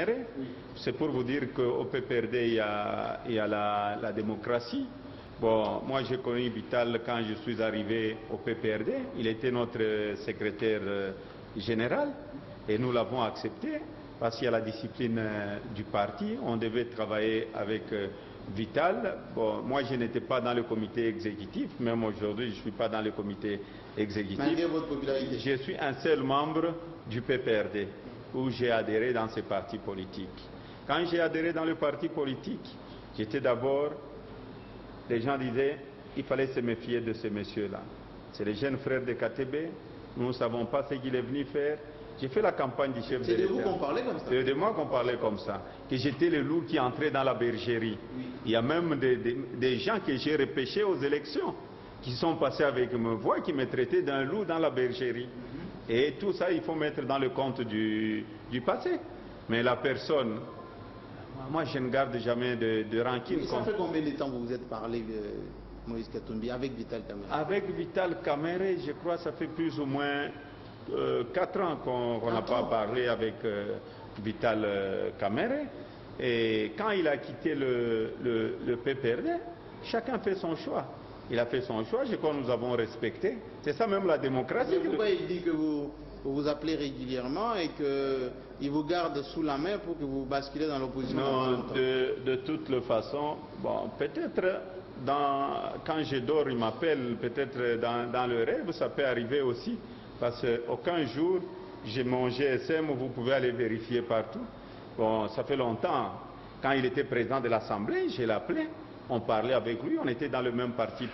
Kamere. Oui. C'est pour vous dire qu'au PPRD, il y a la démocratie. Bon, moi j'ai connu Vital quand je suis arrivé au PPRD. Il était notre secrétaire général et nous l'avons accepté parce qu'il y a la discipline du parti. On devait travailler avec Vital. Bon, moi je n'étais pas dans le comité exécutif, même aujourd'hui je ne suis pas dans le comité exécutif. Malgré votre popularité. Je suis un seul membre du PPRD où j'ai adhéré dans ce parti politique. Quand j'ai adhéré dans le parti politique, j'étais d'abord, les gens disaient, il fallait se méfier de ces messieurs-là. C'est les jeunes frères de KTB, nous ne savons pas ce qu'il est venu faire. J'ai fait la campagne du chef de l'État. C'est de vous qu'on parlait comme ça? C'est de moi qu'on parlait comme ça. Que j'étais le loup qui entrait dans la bergerie. Oui. Il y a même des gens que j'ai repêchés aux élections, qui sont passés avec me voix, qui me traitaient d'un loup dans la bergerie. Et tout ça, il faut mettre dans le compte du passé. Mais la personne, moi je ne garde jamais de rancune. Mais ça fait combien de temps que vous vous êtes parlé, Moïse Katumbi, avec Vital Kamere? Avec Vital Kamere, je crois que ça fait plus ou moins 4 ans qu'on n'a pas parlé avec Vital Kamere. Et quand il a quitté le PPRD, chacun fait son choix. Il a fait son choix, je crois que nous avons respecté. C'est ça même la démocratie. Mais pourquoi il dit que vous vous appelez régulièrement et qu'il vous garde sous la main pour que vous basculez dans l'opposition? Non, de toute façon, bon, peut-être quand je dors, il m'appelle, peut-être dans le rêve, ça peut arriver aussi. Parce qu'aucun jour, j'ai mon GSM, vous pouvez aller vérifier partout. Bon, ça fait longtemps. Quand il était président de l'Assemblée, je l'appelais. On parlait avec lui, on était dans le même parti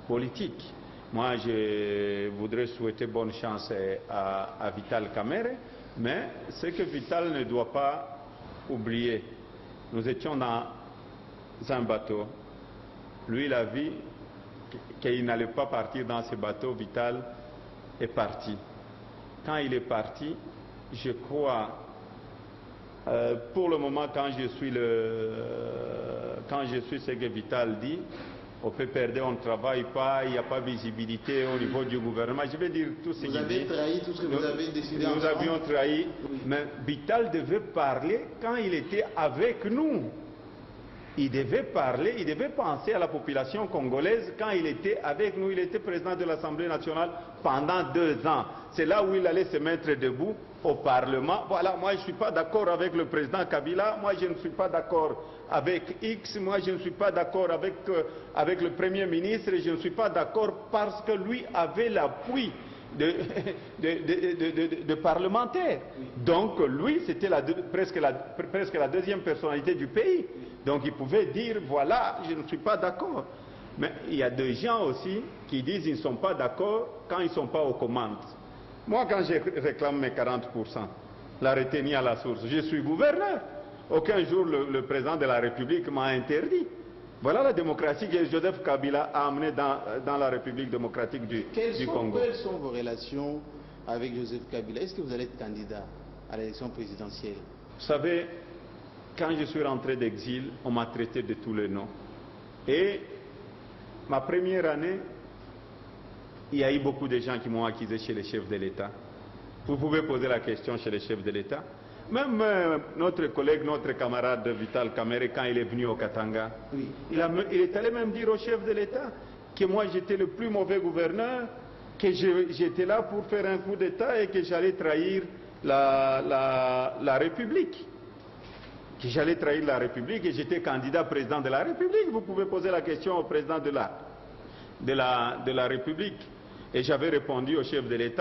politique. Moi, je voudrais souhaiter bonne chance à Vital Kamere, mais ce que Vital ne doit pas oublier, nous étions dans un bateau. Lui, il a vu qu'il n'allait pas partir dans ce bateau. Vital est parti. Quand il est parti, je crois, pour le moment, quand je suis ce que Vital dit, au PPRD, on ne travaille pas, il n'y a pas de visibilité au niveau du gouvernement. Je vais dire tout ce qu'il dit. Vous avez trahi tout ce que vous avez décidé ensemble. Nous avions trahi, oui. Mais Vital devait parler quand il était avec nous. Il devait parler, il devait penser à la population congolaise quand il était avec nous. Il était président de l'Assemblée nationale pendant 2 ans. C'est là où il allait se mettre debout au Parlement. Voilà, moi je ne suis pas d'accord avec le président Kabila, moi je ne suis pas d'accord avec X, moi je ne suis pas d'accord avec le Premier ministre, je ne suis pas d'accord parce que lui avait l'appui de parlementaires. Donc lui, c'était presque la deuxième personnalité du pays. Donc il pouvait dire, voilà, je ne suis pas d'accord. Mais il y a des gens aussi qui disent qu'ils ne sont pas d'accord quand ils ne sont pas aux commandes. Moi, quand je réclame mes 40%, la retenue à la source, je suis gouverneur. Aucun jour le président de la République m'a interdit. Voilà la démocratie que Joseph Kabila a amenée dans la République démocratique du Congo. Quelles sont vos relations avec Joseph Kabila? Est-ce que vous allez être candidat à l'élection présidentielle? Vous savez, quand je suis rentré d'exil, on m'a traité de tous les noms. Et ma première année, il y a eu beaucoup de gens qui m'ont accusé chez les chefs de l'État. Vous pouvez poser la question chez les chefs de l'État. Même notre collègue, notre camarade Vital Kamere, quand il est venu au Katanga, oui. il est allé même dire au chef de l'État que moi j'étais le plus mauvais gouverneur, que j'étais là pour faire un coup d'État et que j'allais trahir la République. Que j'allais trahir la République et j'étais candidat président de la République. Vous pouvez poser la question au président de la République. Et j'avais répondu au chef de l'État.